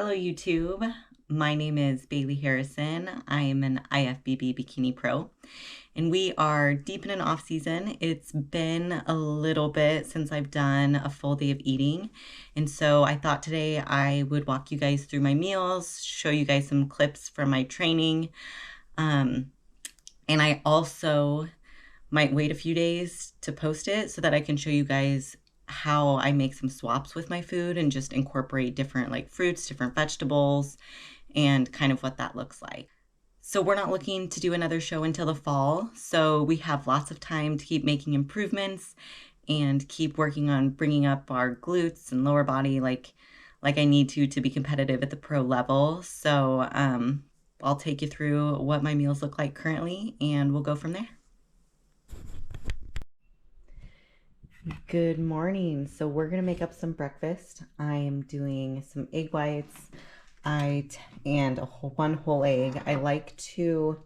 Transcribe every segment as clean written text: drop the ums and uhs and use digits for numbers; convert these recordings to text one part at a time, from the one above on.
Hello, YouTube. My name is Bailey Harrison. I am an IFBB Bikini Pro, and we are deep in an off season. It's been a little bit since I've done a full day of eating, and so I thought today I would walk you guys through my meals, show you guys some clips from my training, and I also might wait a few days to post it so that I can show you guys how I make some swaps with my food and just incorporate different like fruits, different vegetables, and kind of what that looks like. So we're not looking to do another show until the fall, so we have lots of time to keep making improvements and keep working on bringing up our glutes and lower body like I need to be competitive at the pro level. So I'll take you through what my meals look like currently, and we'll go from there. Good morning. So we're gonna make up some breakfast. I am doing some egg whites, and one whole egg. I like to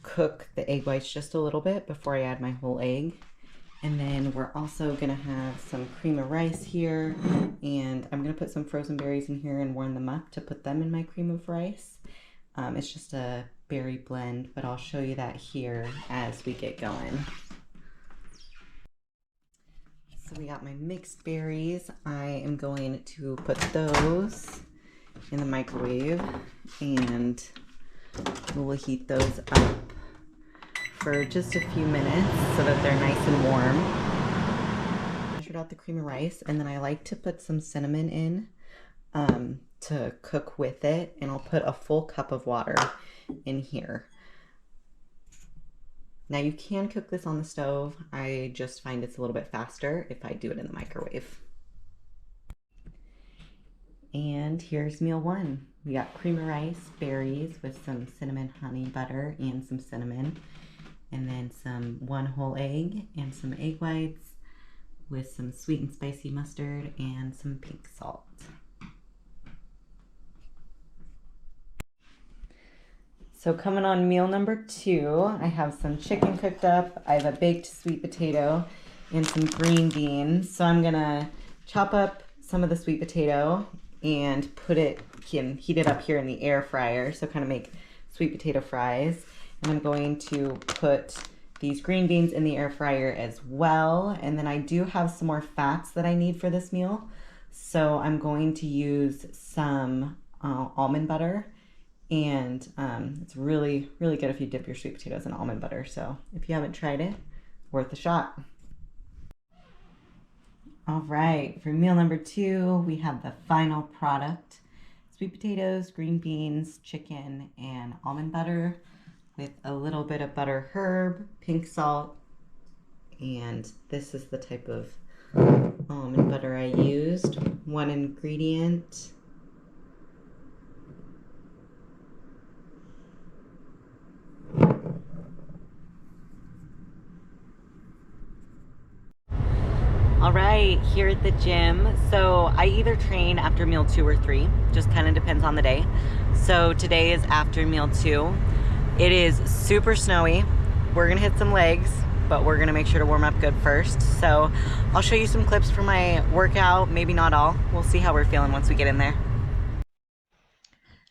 cook the egg whites just a little bit before I add my whole egg. And then we're also gonna have some cream of rice here, and I'm gonna put some frozen berries in here and warm them up to put them in my cream of rice. It's just a berry blend, but I'll show you that here as we get going. So we got my mixed berries. I am going to put those in the microwave, and we'll heat those up for just a few minutes so that they're nice and warm. Measured out the cream of rice, and then I like to put some cinnamon in to cook with it, and I'll put a full cup of water in here. Now you can cook this on the stove. I just find it's a little bit faster if I do it in the microwave. And here's meal one. We got cream of rice, berries with some cinnamon honey butter and some cinnamon, and then one whole egg and some egg whites with some sweet and spicy mustard and some pink salt. So coming on meal number two, I have some chicken cooked up. I have a baked sweet potato and some green beans. So I'm gonna chop up some of the sweet potato and heat it up here in the air fryer. So kind of make sweet potato fries. And I'm going to put these green beans in the air fryer as well. And then I do have some more fats that I need for this meal. So I'm going to use some almond butter. And it's really, really good if you dip your sweet potatoes in almond butter. So if you haven't tried it, worth a shot. All right, for meal number two, we have the final product. Sweet potatoes, green beans, chicken, and almond butter with a little bit of butter herb, pink salt, and this is the type of almond butter I used. One ingredient. All right, here at the gym. So I either train after meal 2 or 3, just kind of depends on the day. So today is after meal 2. It is super snowy. We're gonna hit some legs, but we're gonna make sure to warm up good first. So I'll show you some clips from my workout, maybe not all. We'll see how we're feeling once we get in there.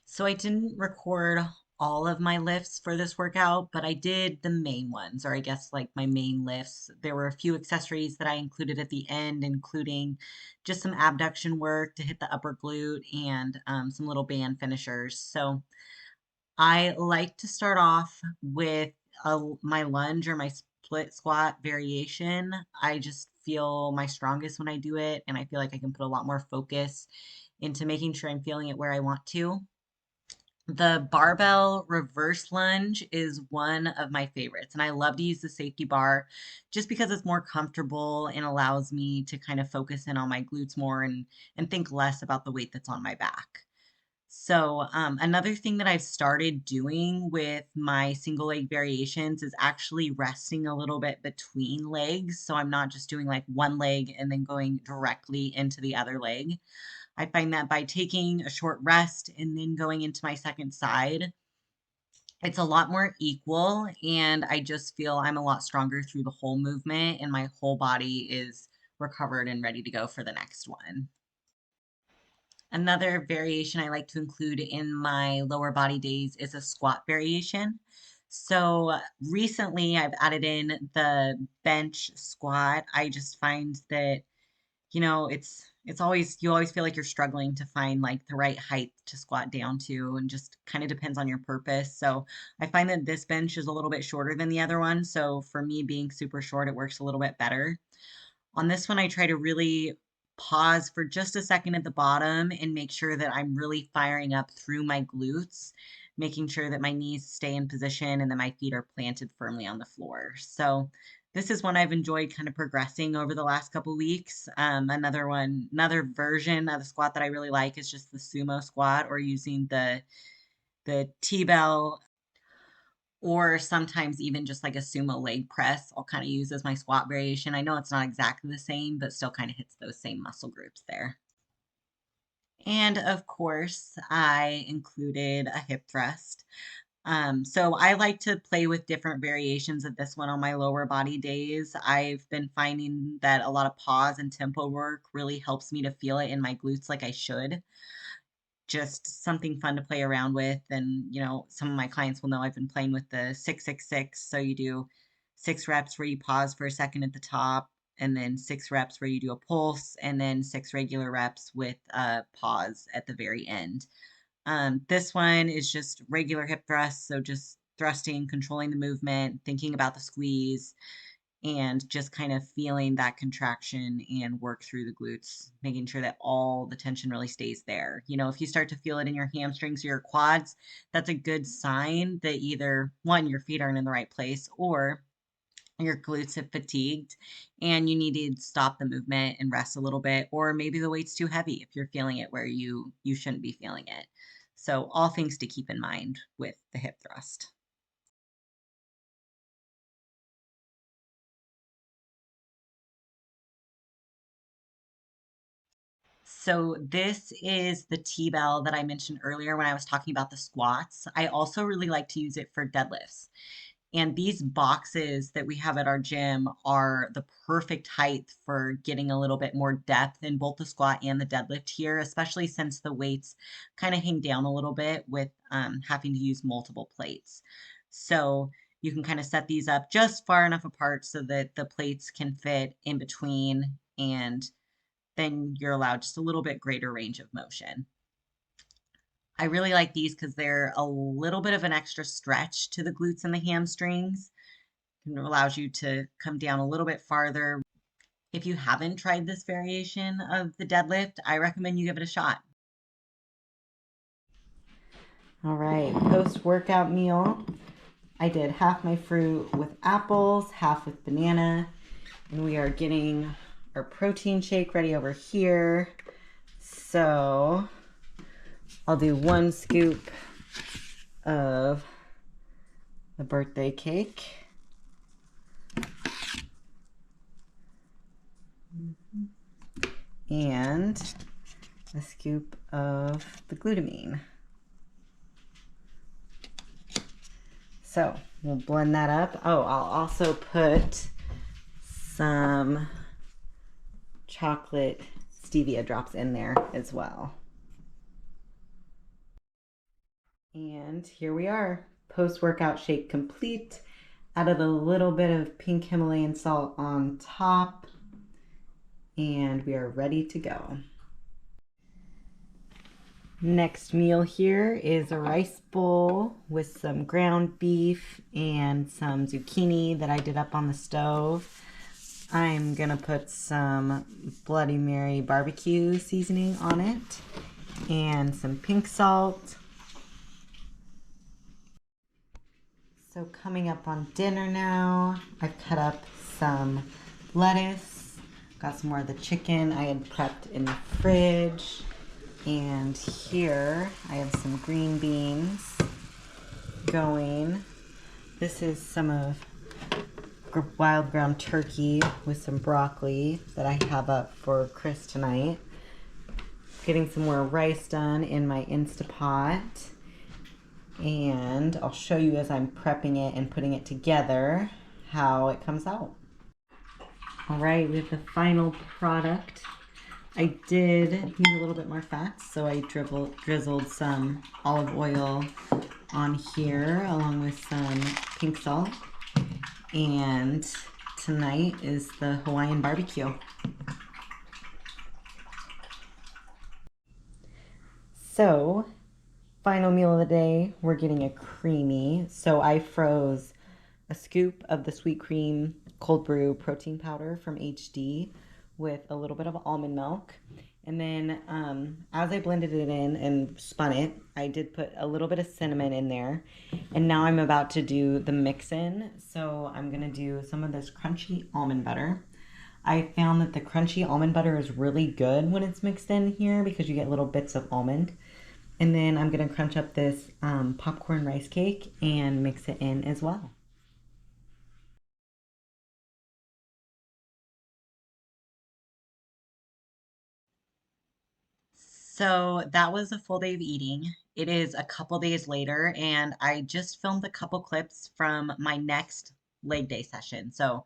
So I didn't record all of my lifts for this workout, but I did the main ones, or I guess like my main lifts. There were a few accessories that I included at the end, including just some abduction work to hit the upper glute and some little band finishers. So I like to start off with my lunge or my split squat variation. I just feel my strongest when I do it, and I feel like I can put a lot more focus into making sure I'm feeling it where I want to. The barbell reverse lunge is one of my favorites, and I love to use the safety bar just because it's more comfortable and allows me to kind of focus in on my glutes more and think less about the weight that's on my back. So another thing that I've started doing with my single leg variations is actually resting a little bit between legs. So I'm not just doing like one leg and then going directly into the other leg. I find that by taking a short rest and then going into my second side, it's a lot more equal, and I just feel I'm a lot stronger through the whole movement, and my whole body is recovered and ready to go for the next one. Another variation I like to include in my lower body days is a squat variation. So recently I've added in the bench squat. I just find that, it's always, you always feel like you're struggling to find like the right height to squat down to, and just kind of depends on your purpose. So I find that this bench is a little bit shorter than the other one. So for me being super short, it works a little bit better. On this one, I try to really pause for just a second at the bottom and make sure that I'm really firing up through my glutes, making sure that my knees stay in position and that my feet are planted firmly on the floor. So this is one I've enjoyed kind of progressing over the last couple weeks. Another version of the squat that I really like is just the sumo squat, or using the T-bell, or sometimes even just like a sumo leg press, I'll kind of use as my squat variation. I know it's not exactly the same, but still kind of hits those same muscle groups there. And of course, I included a hip thrust. So I like to play with different variations of this one on my lower body days. I've been finding that a lot of pause and tempo work really helps me to feel it in my glutes like I should. Just something fun to play around with. And, some of my clients will know I've been playing with the 666. So you do 6 reps where you pause for a second at the top, and then 6 reps where you do a pulse, and then 6 regular reps with a pause at the very end. This one is just regular hip thrusts. So just thrusting, controlling the movement, thinking about the squeeze, and just kind of feeling that contraction and work through the glutes, making sure that all the tension really stays there. If you start to feel it in your hamstrings or your quads, that's a good sign that either one, your feet aren't in the right place, or your glutes have fatigued and you need to stop the movement and rest a little bit, or maybe the weight's too heavy if you're feeling it where you shouldn't be feeling it. So all things to keep in mind with the hip thrust. So this is the T-bell that I mentioned earlier when I was talking about the squats. I also really like to use it for deadlifts. And these boxes that we have at our gym are the perfect height for getting a little bit more depth in both the squat and the deadlift here, especially since the weights kind of hang down a little bit with having to use multiple plates. So you can kind of set these up just far enough apart so that the plates can fit in between, and then you're allowed just a little bit greater range of motion. I really like these because they're a little bit of an extra stretch to the glutes and the hamstrings. It allows you to come down a little bit farther. If you haven't tried this variation of the deadlift, I recommend you give it a shot. All right, post-workout meal. I did half my fruit with apples, half with banana, and we are getting our protein shake ready over here. So I'll do 1 scoop of the birthday cake. And a scoop of the glutamine. So we'll blend that up. Oh, I'll also put some chocolate stevia drops in there as well. And here we are, post-workout shake complete. Added a little bit of pink Himalayan salt on top, and we are ready to go. Next meal here is a rice bowl with some ground beef and some zucchini that I did up on the stove. I'm gonna put some Bloody Mary barbecue seasoning on it and some pink salt. So coming up on dinner now, I've cut up some lettuce, got some more of the chicken I had prepped in the fridge, and here I have some green beans going. This is some of wild ground turkey with some broccoli that I have up for Chris tonight. Getting some more rice done in my Instapot. And I'll show you as I'm prepping it and putting it together how it comes out. All right, we have the final product I did need a little bit more fat, so I drizzled some olive oil on here along with some pink salt. And tonight is the Hawaiian barbecue. So, final meal of the day, we're getting a creamy. So I froze a scoop of the sweet cream cold brew protein powder from HD with a little bit of almond milk. And then as I blended it in and spun it, I did put a little bit of cinnamon in there. And now I'm about to do the mix in. So I'm going to do some of this crunchy almond butter. I found that the crunchy almond butter is really good when it's mixed in here because you get little bits of almond. And then I'm going to crunch up this popcorn rice cake and mix it in as well. So that was a full day of eating. It is a couple days later, and I just filmed a couple clips from my next leg day session. So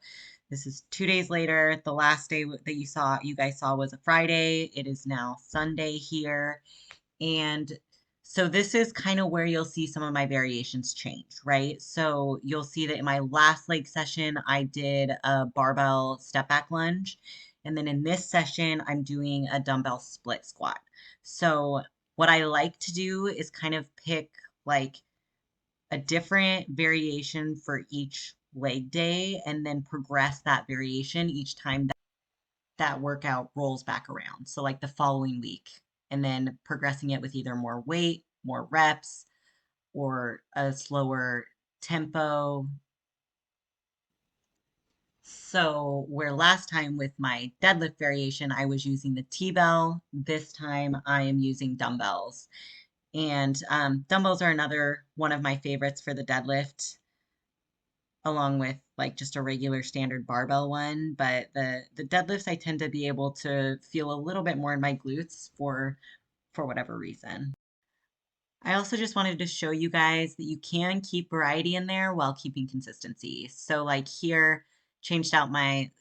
this is 2 days later. The last day that you guys saw was a Friday. It is now Sunday here. And so this is kind of where you'll see some of my variations change, right? So you'll see that in my last leg session, I did a barbell step back lunge. And then in this session, I'm doing a dumbbell split squat. So what I like to do is kind of pick like a different variation for each leg day and then progress that variation each time that workout rolls back around. So like the following week, and then progressing it with either more weight, more reps, or a slower tempo. So where last time with my deadlift variation, I was using the T-bell, this time I am using dumbbells. And dumbbells are another one of my favorites for the deadlift, along with like just a regular standard barbell one. But the deadlifts I tend to be able to feel a little bit more in my glutes for whatever reason. I also just wanted to show you guys that you can keep variety in there while keeping consistency. So like here, changed out my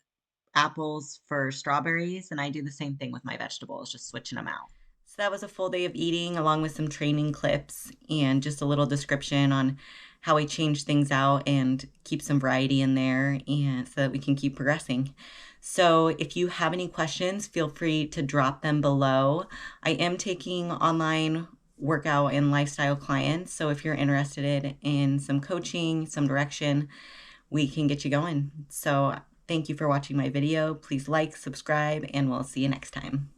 apples for strawberries, and I do the same thing with my vegetables, just switching them out. So that was a full day of eating along with some training clips and just a little description on how I change things out and keep some variety in there and so that we can keep progressing. So if you have any questions, feel free to drop them below. I am taking online workout and lifestyle clients. So if you're interested in some coaching, some direction, we can get you going. So thank you for watching my video. Please like, subscribe, and we'll see you next time.